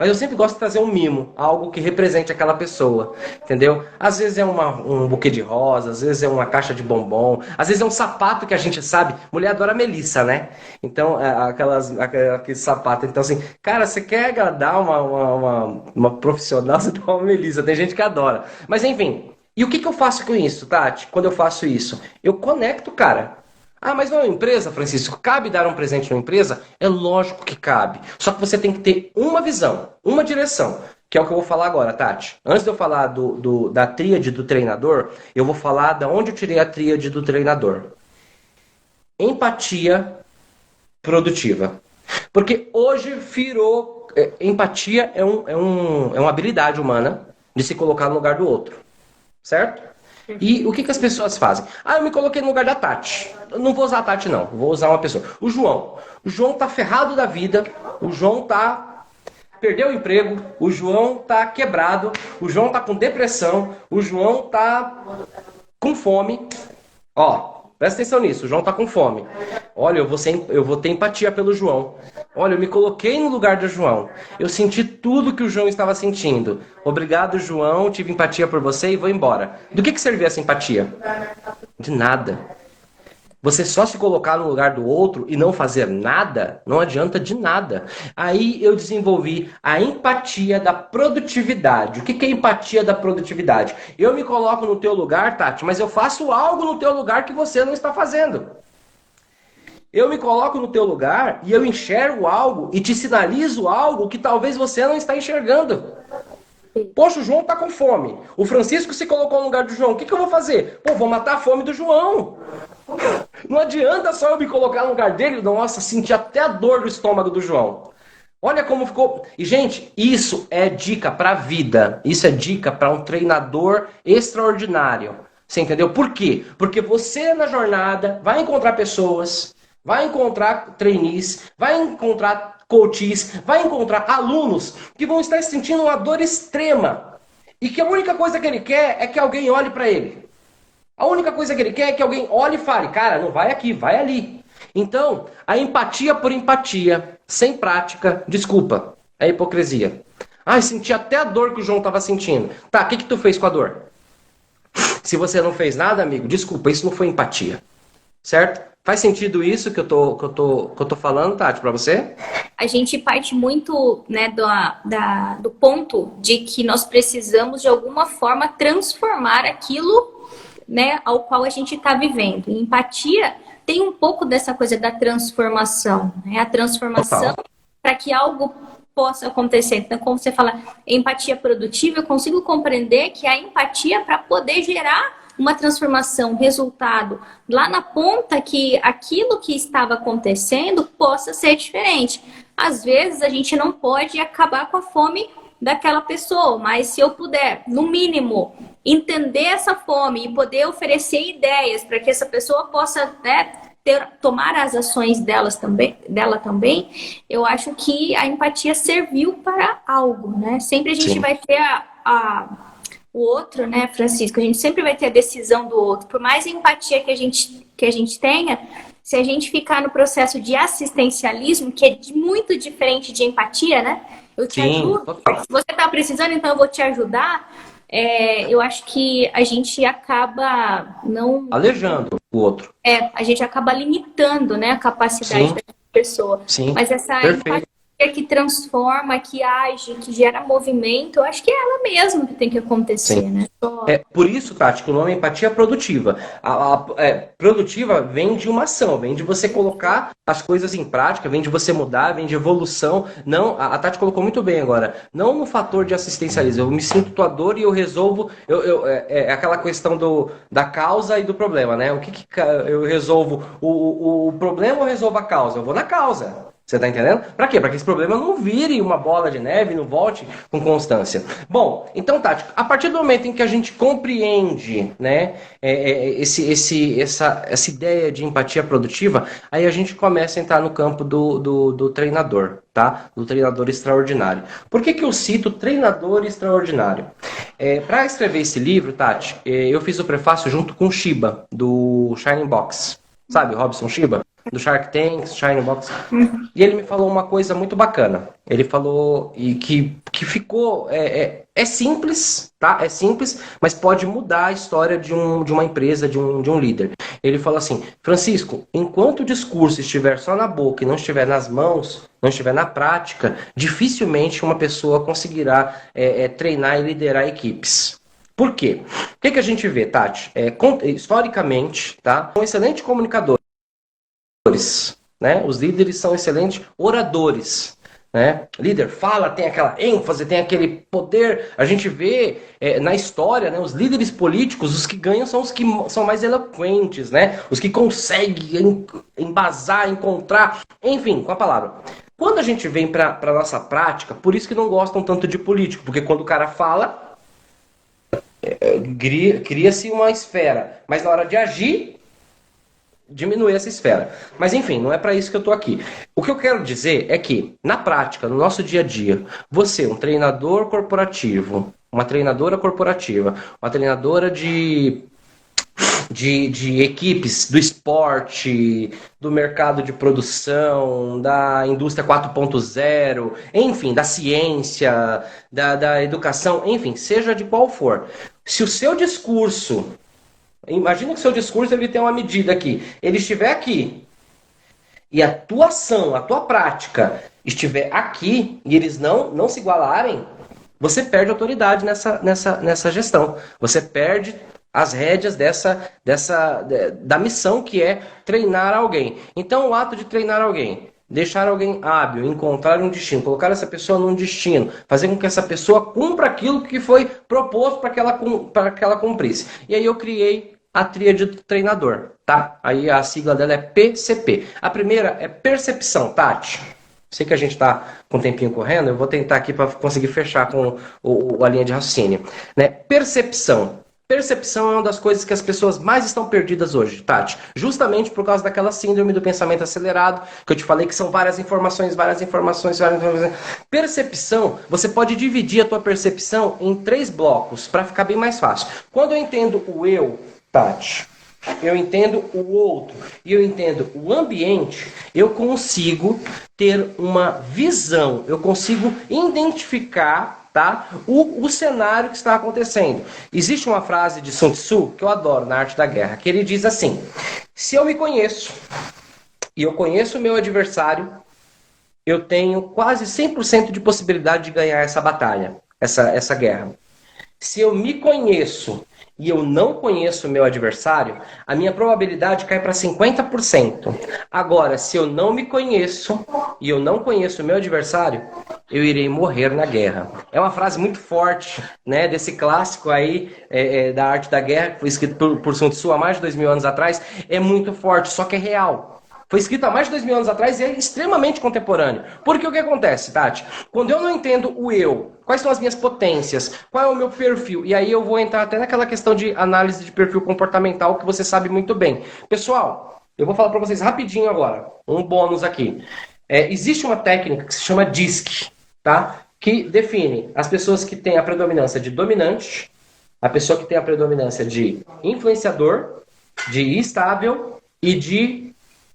Mas eu sempre gosto de trazer um mimo, algo que represente aquela pessoa, entendeu? Às vezes é um buquê de rosas, às vezes é uma caixa de bombom, às vezes é um sapato que a gente sabe. Mulher adora Melissa, né? Então, aquele sapato. Então, assim, cara, você quer agradar uma profissional, você dá uma Melissa. Tem gente que adora. Mas, enfim. E o que eu faço com isso, Tati? Quando eu faço isso? Eu conecto, cara. Mas não é uma empresa, Francisco? Cabe dar um presente numa empresa? É lógico que cabe. Só que você tem que ter uma visão, uma direção, que é o que eu vou falar agora, Tati. Antes de eu falar da tríade do treinador, eu vou falar de onde eu tirei a tríade do treinador. Empatia produtiva. Porque hoje virou... empatia é uma habilidade humana de se colocar no lugar do outro. Certo? E o que as pessoas fazem? Eu me coloquei no lugar da Tati. Não vou usar a Tati, não. Vou usar uma pessoa. O João. O João tá ferrado da vida. O João perdeu o emprego. O João tá quebrado. O João tá com depressão. O João tá com fome. Presta atenção nisso. O João tá com fome. Olha, eu vou ter empatia pelo João. Olha, eu me coloquei no lugar do João. Eu senti tudo que o João estava sentindo. Obrigado, João. Tive empatia por você e vou embora. Do que serviu essa empatia? De nada. Você só se colocar no lugar do outro e não fazer nada, não adianta de nada. Aí eu desenvolvi a empatia da produtividade. O que é empatia da produtividade? Eu me coloco no teu lugar, Tati, mas eu faço algo no teu lugar que você não está fazendo. Eu me coloco no teu lugar e eu enxergo algo e te sinalizo algo que talvez você não está enxergando. Poxa, o João está com fome. O Francisco se colocou no lugar do João. O que eu vou fazer? Vou matar a fome do João. Não adianta só eu me colocar no lugar dele. Nossa, senti até a dor do estômago do João. Olha como ficou. E, gente, isso é dica para a vida. Isso é dica para um treinador extraordinário. Você entendeu? Por quê? Porque você na jornada vai encontrar pessoas, vai encontrar trainees, vai encontrar coaches, vai encontrar alunos que vão estar sentindo uma dor extrema. E que a única coisa que ele quer é que alguém olhe para ele. A única coisa que ele quer é que alguém olhe e fale, cara, não vai aqui, vai ali. Então, a empatia por empatia, sem prática, desculpa, é hipocrisia. Senti até a dor que o João estava sentindo. Tá, o que tu fez com a dor? Se você não fez nada, amigo, desculpa, isso não foi empatia. Certo? Faz sentido isso que eu tô falando, Tati, para você? A gente parte muito, né, do ponto de que nós precisamos, de alguma forma, transformar aquilo, né, ao qual a gente está vivendo. E empatia tem um pouco dessa coisa da transformação, né? A transformação Total. para que algo possa acontecer. Então, como você fala, empatia produtiva, eu consigo compreender que a empatia para poder gerar uma transformação, resultado lá na ponta, que aquilo que estava acontecendo possa ser diferente. Às vezes a gente não pode acabar com a fome daquela pessoa, mas se eu puder, no mínimo, entender essa fome e poder oferecer ideias para que essa pessoa possa, né, tomar as ações dela também, eu acho que a empatia serviu para algo, né? Sempre a gente Sim. vai ter o outro, né, Francisco? A gente sempre vai ter a decisão do outro. Por mais empatia que a gente tenha, se a gente ficar no processo de assistencialismo, que é muito diferente de empatia, né? Eu te Sim, ajudo. total. Se você está precisando, então eu vou te ajudar. Eu acho que a gente acaba não. Alejando o outro. A gente acaba limitando, né, a capacidade Sim, da pessoa. sim, Mas essa empatia perfeito. que transforma, que age, que gera movimento, eu acho que é ela mesma que tem que Sim. acontecer, né? É por isso, Tati, que o nome é empatia produtiva. Produtiva vem de uma ação, vem de você colocar as coisas em prática, vem de você mudar, vem de evolução. Não, a Tati colocou muito bem agora. Não no fator de assistencialismo. Eu me sinto doador e eu resolvo. É aquela questão da causa e do problema, né? O que eu resolvo? O problema ou eu resolvo a causa? Eu vou na causa. Você tá entendendo? Para quê? Para que esse problema não vire uma bola de neve, não volte com constância. Bom, então, Tati, a partir do momento em que a gente compreende, né, essa ideia de empatia produtiva, aí a gente começa a entrar no campo do treinador, tá? Do treinador extraordinário. Por que eu cito treinador extraordinário? Para escrever esse livro, Tati, eu fiz o prefácio junto com o Shiba, do Shining Box. Sabe, Robson Shiba? Do Shark Tank, Shining Box. E ele me falou uma coisa muito bacana. Ele falou e que ficou... É simples, tá? É simples, mas pode mudar a história de uma empresa, de um líder. Ele falou assim, Francisco, enquanto o discurso estiver só na boca e não estiver nas mãos, não estiver na prática, dificilmente uma pessoa conseguirá treinar e liderar equipes. Por quê? O que a gente vê, Tati? Historicamente, tá? Um excelente comunicador. Né? Os líderes são excelentes oradores. Né? Líder fala, tem aquela ênfase, tem aquele poder. A gente vê na história, né, os líderes políticos, os que ganham são os que são mais eloquentes, né? Os que conseguem embasar, encontrar, enfim, com a palavra. Quando a gente vem para a nossa prática, por isso que não gostam tanto de político, porque quando o cara fala, cria-se uma esfera, mas na hora de agir, diminuir essa esfera. Mas enfim, não é para isso que eu estou aqui. O que eu quero dizer é que, na prática, no nosso dia a dia, você, um treinador corporativo, uma treinadora corporativa, uma treinadora de equipes do esporte, do mercado de produção, da indústria 4.0, enfim, da ciência, da educação, enfim, seja de qual for. Se o seu discurso... Imagina que o seu discurso ele tem uma medida aqui. Ele estiver aqui e a tua ação, a tua prática estiver aqui e eles não se igualarem, você perde autoridade nessa gestão. Você perde as rédeas da missão que é treinar alguém. Então o ato de treinar alguém, deixar alguém hábil, encontrar um destino, colocar essa pessoa num destino, fazer com que essa pessoa cumpra aquilo que foi proposto para que ela cumprisse. E aí eu criei a tríade do treinador, tá? Aí a sigla dela é PCP. A primeira é percepção, Tati. Sei que a gente está com um tempinho correndo, eu vou tentar aqui para conseguir fechar com a linha de raciocínio. Né? Percepção. Percepção é uma das coisas que as pessoas mais estão perdidas hoje, Tati. Justamente por causa daquela síndrome do pensamento acelerado, que eu te falei que são várias informações. Percepção, você pode dividir a tua percepção em 3 blocos, para ficar bem mais fácil. Quando eu entendo o eu, Tati, eu entendo o outro e eu entendo o ambiente, eu consigo ter uma visão, eu consigo identificar, tá? O cenário que está acontecendo. Existe uma frase de Sun Tzu que eu adoro na Arte da Guerra, que ele diz assim: se eu me conheço e eu conheço o meu adversário, eu tenho quase 100% de possibilidade de ganhar essa batalha, essa guerra. Se eu me conheço e eu não conheço o meu adversário, a minha probabilidade cai para 50%. Agora, se eu não me conheço e eu não conheço o meu adversário, eu irei morrer na guerra. É uma frase muito forte, né, desse clássico aí da Arte da Guerra, que foi escrito por Sun Tzu há mais de 2000 anos atrás. É muito forte, só que é real. Foi escrito há mais de 2000 anos atrás e é extremamente contemporâneo. Porque o que acontece, Tati? Quando eu não entendo o eu, quais são as minhas potências, qual é o meu perfil, e aí eu vou entrar até naquela questão de análise de perfil comportamental que você sabe muito bem. Pessoal, eu vou falar para vocês rapidinho agora, um bônus aqui. Existe uma técnica que se chama DISC, tá? Que define as pessoas que têm a predominância de dominante, a pessoa que tem a predominância de influenciador, de estável e de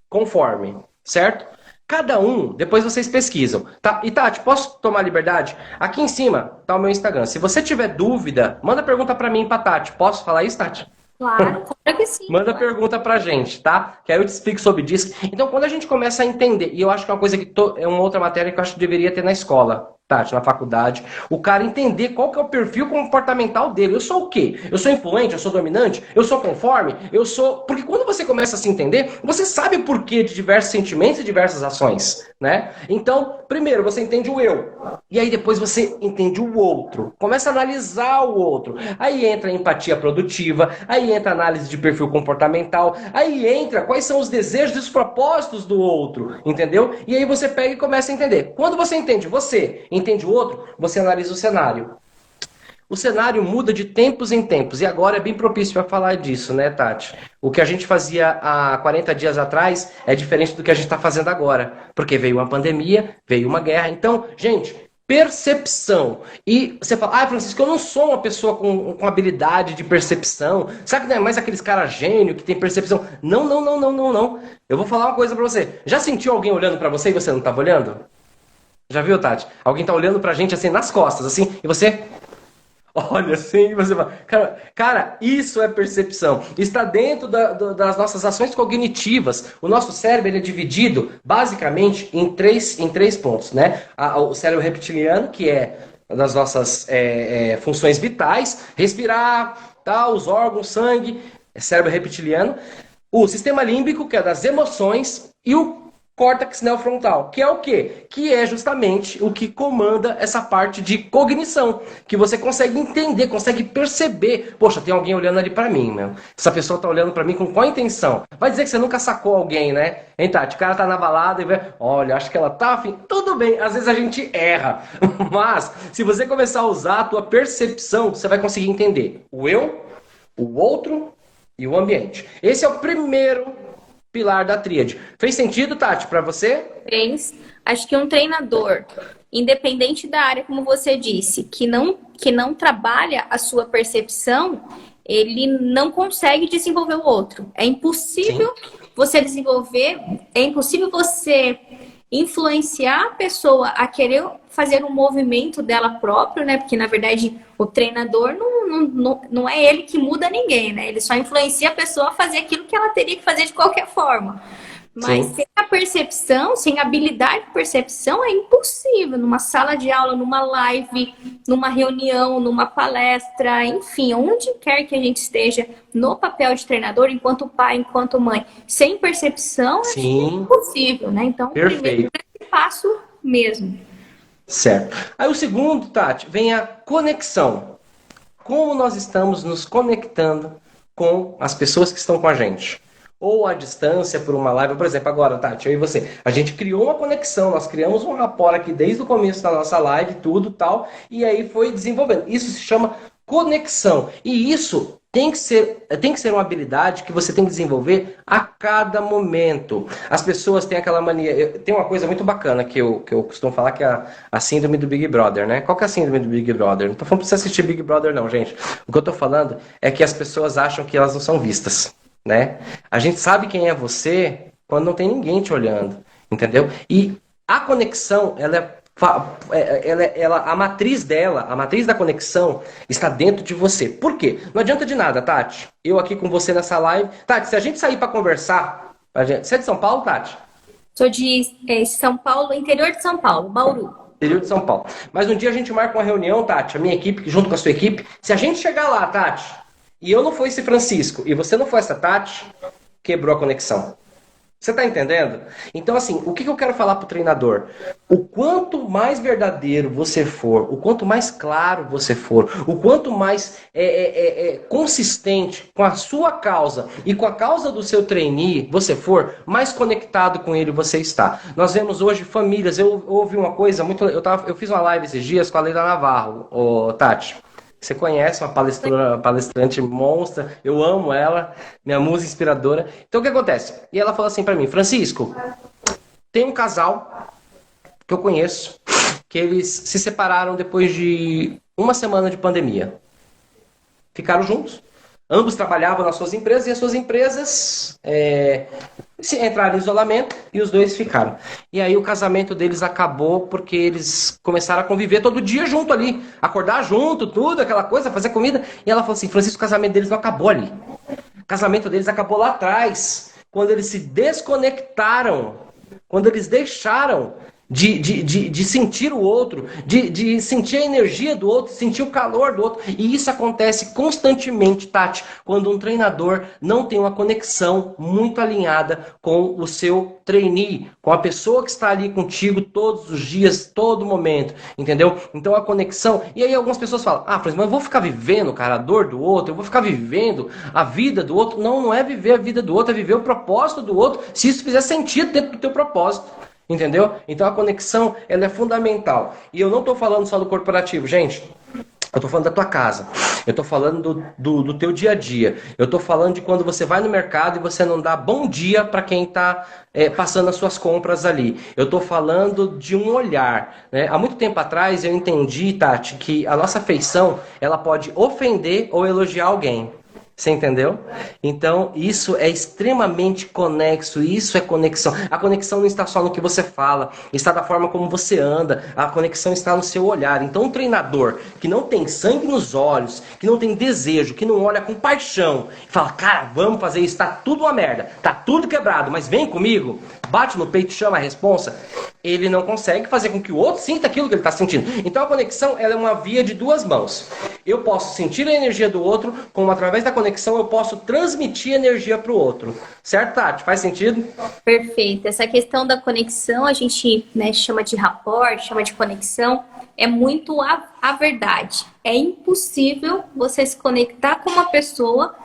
conforme, certo? Cada um, depois vocês pesquisam. Tá? E Tati, posso tomar liberdade? Aqui em cima tá o meu Instagram. Se você tiver dúvida, manda pergunta pra mim e pra Tati. Posso falar isso, Tati? Claro, claro que sim. Manda pergunta pra gente, tá? Que aí eu te explico sobre DISC. Então, quando a gente começa a entender, e eu acho que é uma coisa que é uma outra matéria que eu acho que deveria ter na escola, Tati, na faculdade, o cara entender qual que é o perfil comportamental dele. Eu sou o quê? Eu sou influente? Eu sou dominante? Eu sou conforme? Eu sou... Porque quando você começa a se entender, você sabe o porquê de diversos sentimentos e diversas ações, né? Então, primeiro, você entende o eu. E aí depois você entende o outro. Começa a analisar o outro. Aí entra a empatia produtiva, aí entra a análise de perfil comportamental, aí entra quais são os desejos e os propósitos do outro, entendeu? E aí você pega e começa a entender. Quando você entende entende o outro, você analisa o cenário. O cenário muda de tempos em tempos, e agora é bem propício para falar disso, né, Tati? O que a gente fazia há 40 dias atrás é diferente do que a gente está fazendo agora, porque veio uma pandemia, veio uma guerra. Então, gente, percepção. E você fala, Francisco, eu não sou uma pessoa com habilidade de percepção. Sabe que não é mais aqueles caras gênio que tem percepção? Não, não, não, não, não, não. Eu vou falar uma coisa para você. Já sentiu alguém olhando para você e você não estava olhando? Já viu, Tati? Alguém tá olhando pra gente assim nas costas, assim, e você olha assim e você fala, cara, isso é percepção. Está dentro das nossas ações cognitivas. O nosso cérebro ele é dividido basicamente em três pontos, né? O cérebro reptiliano, que é das nossas funções vitais, respirar, tal, os órgãos, sangue, cérebro reptiliano. O sistema límbico, que é das emoções, e o córtex neofrontal, que é o quê? Que é justamente o que comanda essa parte de cognição, que você consegue entender, consegue perceber. Poxa, tem alguém olhando ali pra mim, meu. Essa pessoa tá olhando pra mim com qual intenção? Vai dizer que você nunca sacou alguém, né? Hein, Tati? O cara tá na balada e vê, olha, acho que ela tá afim. Tudo bem, às vezes a gente erra, mas se você começar a usar a tua percepção, você vai conseguir entender o eu, o outro e o ambiente. Esse é o primeiro pilar da tríade. Fez sentido, Tati, para você? Fez. Acho que um treinador, independente da área, como você disse, que não trabalha a sua percepção, ele não consegue desenvolver o outro. É impossível você desenvolver, é impossível você influenciar a pessoa a querer fazer um movimento dela própria, né? Porque, na verdade, o treinador não é ele que muda ninguém, né? Ele só influencia a pessoa a fazer aquilo que ela teria que fazer de qualquer forma. Mas sem a percepção, sem a habilidade de percepção, é impossível. Numa sala de aula, numa live, numa reunião, numa palestra, enfim, onde quer que a gente esteja, no papel de treinador, enquanto pai, enquanto mãe, sem percepção, é impossível, né? Então, perfeito. Primeiro passo mesmo. Certo. Aí o segundo, Tati, vem a conexão. Como nós estamos nos conectando com as pessoas que estão com a gente. Ou à distância, por uma live. Por exemplo, agora, Tati, eu e você. A gente criou uma conexão, nós criamos um rapport aqui desde o começo da nossa live, tudo tal, e aí foi desenvolvendo. Isso se chama conexão. E isso tem que ser uma habilidade que você tem que desenvolver a cada momento. As pessoas têm aquela mania... Tem uma coisa muito bacana que eu costumo falar, que é a síndrome do Big Brother, né? Qual que é a síndrome do Big Brother? Não tô falando pra você assistir Big Brother, não, gente. O que eu tô falando é que as pessoas acham que elas não são vistas, né? A gente sabe quem é você quando não tem ninguém te olhando, entendeu? E a conexão, ela é a matriz dela, a matriz da conexão está dentro de você. Por quê? Não adianta de nada, Tati. Eu aqui com você nessa live. Tati, se a gente sair para conversar, você é de São Paulo, Tati? Sou de São Paulo, interior de São Paulo, Bauru. Interior de São Paulo. Mas um dia a gente marca uma reunião, Tati, a minha equipe, junto com a sua equipe. Se a gente chegar lá, Tati, e eu não for esse Francisco, e você não for essa Tati, quebrou a conexão. Você tá entendendo? Então, assim, o que eu quero falar pro treinador? O quanto mais verdadeiro você for, o quanto mais claro você for, o quanto mais consistente com a sua causa e com a causa do seu trainee você for, mais conectado com ele você está. Nós vemos hoje famílias, eu ouvi uma coisa muito... Eu fiz uma live esses dias com a Leila Navarro, Tati. Você conhece uma palestrante monstra, eu amo ela, minha musa inspiradora. Então o que acontece? E ela falou assim pra mim, Francisco, tem um casal que eu conheço, que eles se separaram depois de uma semana de pandemia. Ficaram juntos. Ambos trabalhavam nas suas empresas e as suas empresas entraram em isolamento e os dois ficaram. E aí o casamento deles acabou porque eles começaram a conviver todo dia junto ali. Acordar junto, tudo, aquela coisa, fazer comida. E ela falou assim, Francisco, o casamento deles não acabou ali. O casamento deles acabou lá atrás, quando eles se desconectaram, quando eles deixaram de sentir o outro, de sentir a energia do outro, sentir o calor do outro. E isso acontece constantemente, Tati, quando um treinador não tem uma conexão muito alinhada com o seu trainee, com a pessoa que está ali contigo todos os dias, todo momento, entendeu? Então a conexão... E aí algumas pessoas falam, mas eu vou ficar vivendo, cara, a dor do outro, eu vou ficar vivendo a vida do outro. Não, não é viver a vida do outro, é viver o propósito do outro, se isso fizer sentido dentro do teu propósito. Entendeu? Então a conexão, ela é fundamental. E eu não estou falando só do corporativo, gente. Eu estou falando da tua casa. Eu estou falando do teu dia a dia. Eu estou falando de quando você vai no mercado e você não dá bom dia para quem está passando as suas compras ali. Eu estou falando de um olhar, né? Há muito tempo atrás eu entendi, Tati, que a nossa afeição, ela pode ofender ou elogiar alguém. Você entendeu? Então, isso é extremamente conexo, isso é conexão. A conexão não está só no que você fala, está da forma como você anda, a conexão está no seu olhar. Então, um treinador que não tem sangue nos olhos, que não tem desejo, que não olha com paixão, e fala, cara, vamos fazer isso, tá tudo uma merda, tá tudo quebrado, mas vem comigo, bate no peito, chama a responsa, ele não consegue fazer com que o outro sinta aquilo que ele está sentindo. Então, a conexão, ela é uma via de duas mãos. Eu posso sentir a energia do outro, como através da conexão eu posso transmitir energia para o outro. Certo, Tati? Faz sentido? Perfeito. Essa questão da conexão, a gente chama de rapport, chama de conexão, é muito a verdade. É impossível você se conectar com uma pessoa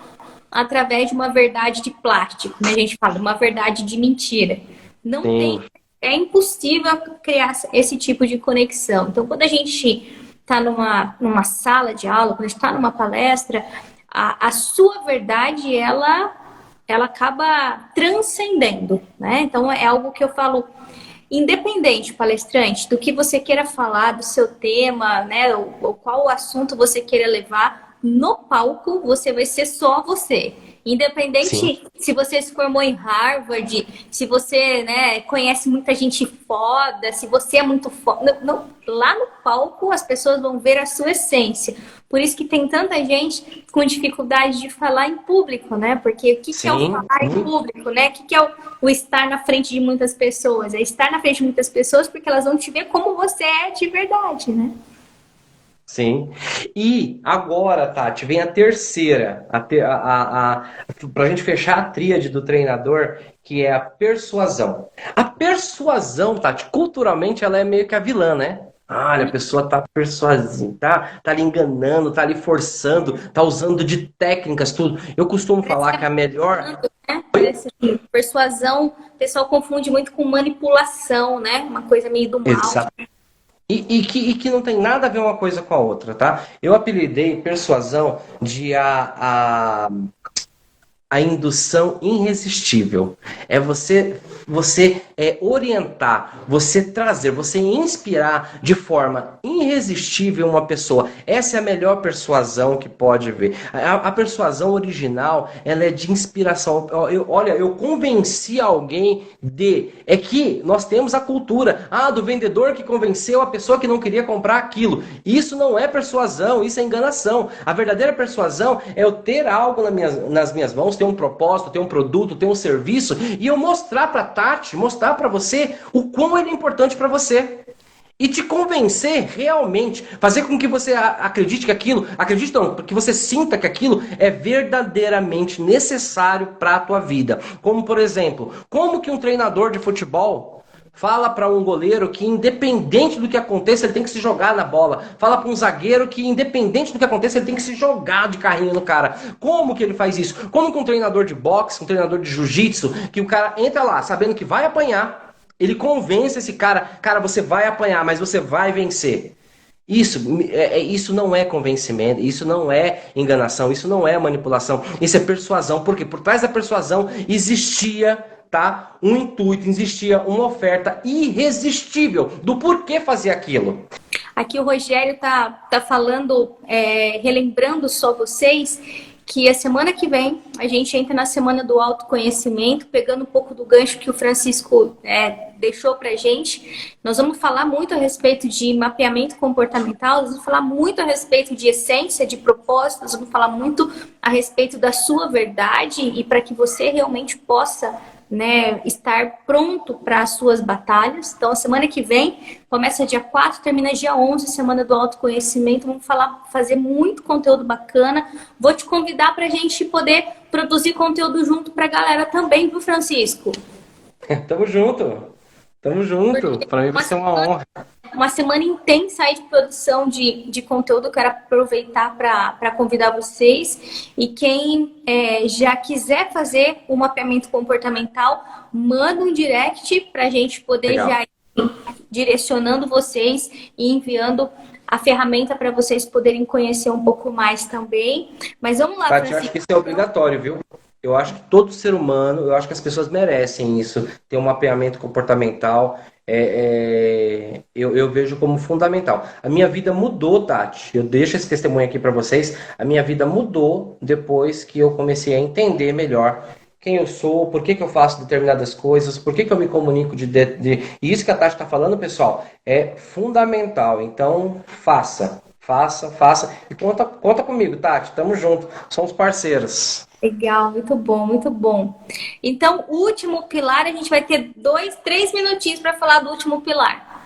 através de uma verdade de plástico, né? A gente fala, uma verdade de mentira. Não tem. É impossível criar esse tipo de conexão. Então, quando a gente está numa sala de aula, quando a gente está numa palestra, a sua verdade, ela acaba transcendendo, né? Então, é algo que eu falo, independente, palestrante, do que você queira falar, do seu tema, né? Ou qual assunto você queira levar, no palco você vai ser só você. Independente Sim. se você se formou em Harvard, se você conhece muita gente foda, se você é muito foda. Lá no palco as pessoas vão ver a sua essência. Por isso que tem tanta gente com dificuldade de falar em público, né? Porque o que é o falar em público, né? O que é o estar na frente de muitas pessoas? É estar na frente de muitas pessoas porque elas vão te ver como você é de verdade, né? Sim. E agora, Tati, vem a terceira, para a gente fechar a tríade do treinador, que é a persuasão. A persuasão, Tati, culturalmente ela é meio que a vilã, né? Olha, a pessoa tá persuasiva, tá ali enganando, tá ali forçando, tá usando de técnicas, tudo. Eu costumo falar que a melhor... Persuasão, o pessoal confunde muito com manipulação, né? Uma coisa meio do mal. Exato. E que não tem nada a ver uma coisa com a outra, tá? Eu apelidei persuasão de a indução irresistível. É você orientar, você trazer, você inspirar de forma irresistível uma pessoa. Essa é a melhor persuasão que pode haver. A persuasão original, ela é de inspiração. Olha, eu convenci alguém É que nós temos a cultura, do vendedor que convenceu a pessoa que não queria comprar aquilo. Isso não é persuasão, isso é enganação. A verdadeira persuasão é eu ter algo nas minhas mãos, ter um propósito, ter um produto, ter um serviço, e eu mostrar para Tati, mostrar para você o quão ele é importante para você. E te convencer realmente, fazer com que você acredite que aquilo, que você sinta que aquilo é verdadeiramente necessário para a tua vida. Como, por exemplo, como que um treinador de futebol fala para um goleiro que independente do que aconteça, ele tem que se jogar na bola. Fala para um zagueiro que independente do que aconteça, ele tem que se jogar de carrinho no cara. Como que ele faz isso? Como que um treinador de boxe, um treinador de jiu-jitsu, que o cara entra lá sabendo que vai apanhar, ele convence esse cara, você vai apanhar, mas você vai vencer. Isso não é convencimento, isso não é enganação, isso não é manipulação, isso é persuasão. Porque por trás da persuasão existia um intuito, existia uma oferta irresistível do porquê fazer aquilo. Aqui o Rogério tá falando, relembrando só vocês, que a semana que vem a gente entra na semana do autoconhecimento, pegando um pouco do gancho que o Francisco deixou pra gente. Nós vamos falar muito a respeito de mapeamento comportamental, nós vamos falar muito a respeito de essência, de propósito, nós vamos falar muito a respeito da sua verdade e para que você realmente possa estar pronto para as suas batalhas. Então, a semana que vem, começa dia 4, termina dia 11, semana do autoconhecimento. Vamos fazer muito conteúdo bacana. Vou te convidar para a gente poder produzir conteúdo junto para a galera também, viu, Francisco? Tamo junto. Para mim vai ser uma honra. Uma semana intensa aí de produção de conteúdo. Quero aproveitar para convidar vocês. E quem já quiser fazer o mapeamento comportamental, manda um direct para a gente poder já ir direcionando vocês e enviando a ferramenta para vocês poderem conhecer um pouco mais também. Mas vamos lá, Tati, eu acho que isso é obrigatório, viu? Eu acho que todo ser humano, eu acho que as pessoas merecem isso, ter um mapeamento comportamental. Eu vejo como fundamental. A minha vida mudou, Tati. Eu deixo esse testemunho aqui para vocês. A minha vida mudou depois que eu comecei a entender melhor quem eu sou, por que eu faço determinadas coisas, por que eu me comunico E isso que a Tati está falando, pessoal, é fundamental. Então, faça. E conta comigo, Tati. Tamo junto. Somos parceiros. Legal, muito bom, muito bom. Então, o último pilar, a gente vai ter 2-3 minutinhos para falar do último pilar.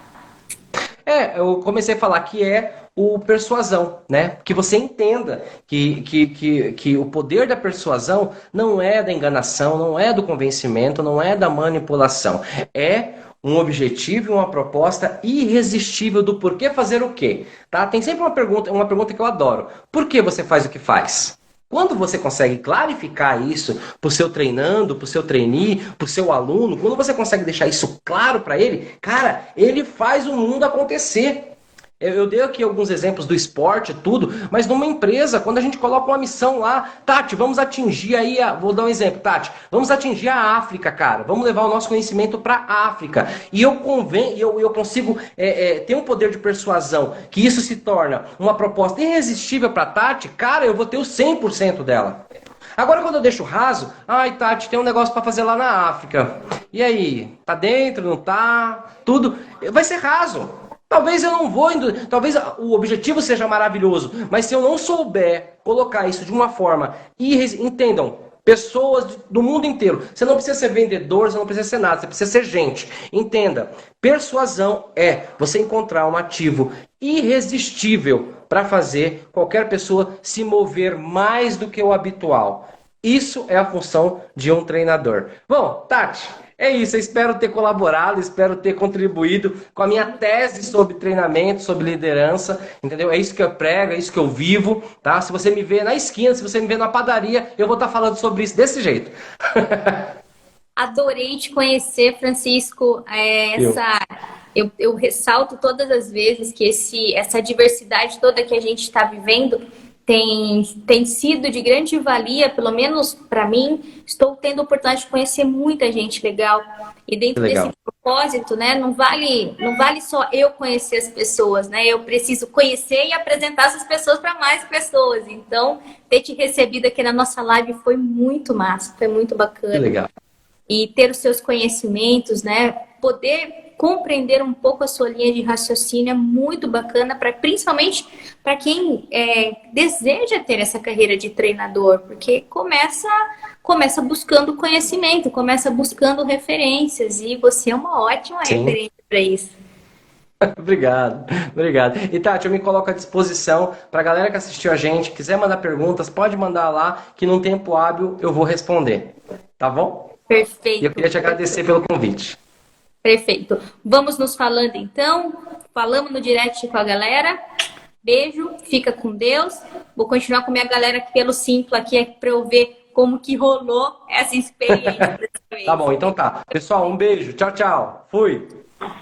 Eu comecei a falar que é o persuasão, né? Que você entenda que o poder da persuasão não é da enganação, não é do convencimento, não é da manipulação. É um objetivo e uma proposta irresistível do porquê fazer o quê. Tá? Tem sempre uma pergunta que eu adoro. Por que você faz o que faz? Quando você consegue clarificar isso para o seu treinando, para o seu trainee, para o seu aluno, quando você consegue deixar isso claro para ele, cara, ele faz o mundo acontecer. Eu dei aqui alguns exemplos do esporte, tudo, mas numa empresa, quando a gente coloca uma missão lá, Tati, vamos atingir aí, vou dar um exemplo, Tati, vamos atingir a África, cara, vamos levar o nosso conhecimento para a África. E eu consigo ter um poder de persuasão, que isso se torna uma proposta irresistível para Tati, cara, eu vou ter o 100% dela. Agora, quando eu deixo raso, Tati, tem um negócio para fazer lá na África. E aí, tá dentro, não tá? Tudo, vai ser raso. Talvez eu não vou, talvez o objetivo seja maravilhoso, mas se eu não souber colocar isso de uma forma, entendam, pessoas do mundo inteiro, você não precisa ser vendedor, você não precisa ser nada, você precisa ser gente. Entenda, persuasão é você encontrar um ativo irresistível para fazer qualquer pessoa se mover mais do que o habitual. Isso é a função de um treinador. Bom, Tati, é isso, eu espero ter colaborado, espero ter contribuído com a minha tese sobre treinamento, sobre liderança, entendeu? É isso que eu prego, é isso que eu vivo, tá? Se você me vê na esquina, se você me vê na padaria, eu vou estar falando sobre isso desse jeito. Adorei te conhecer, Francisco. Eu ressalto todas as vezes que essa diversidade toda que a gente está vivendo tem sido de grande valia, pelo menos para mim. Estou tendo a oportunidade de conhecer muita gente legal. E Que dentro desse legal. propósito, né, não vale só eu conhecer as pessoas, né? Eu preciso conhecer e apresentar essas pessoas para mais pessoas. Então, ter te recebido aqui na nossa live foi muito massa, foi muito Que bacana. legal. E ter os seus conhecimentos, né? Poder compreender um pouco a sua linha de raciocínio é muito bacana, principalmente para quem deseja ter essa carreira de treinador, porque começa buscando conhecimento, começa buscando referências, e você é uma ótima Sim. referência para isso. Obrigado, obrigado. E Tati, eu me coloco à disposição para a galera que assistiu a gente, quiser mandar perguntas, pode mandar lá, que num tempo hábil eu vou responder. Tá bom? E eu Perfeito, queria te agradecer pelo convite. perfeito. Vamos nos falando então. Falamos no direct com a galera. Beijo, fica com Deus. Vou continuar com minha galera aqui pelo Simpla aqui para eu ver como que rolou essa experiência dessa Tá vez. bom, então tá. Pessoal, um beijo. Tchau, tchau. Fui.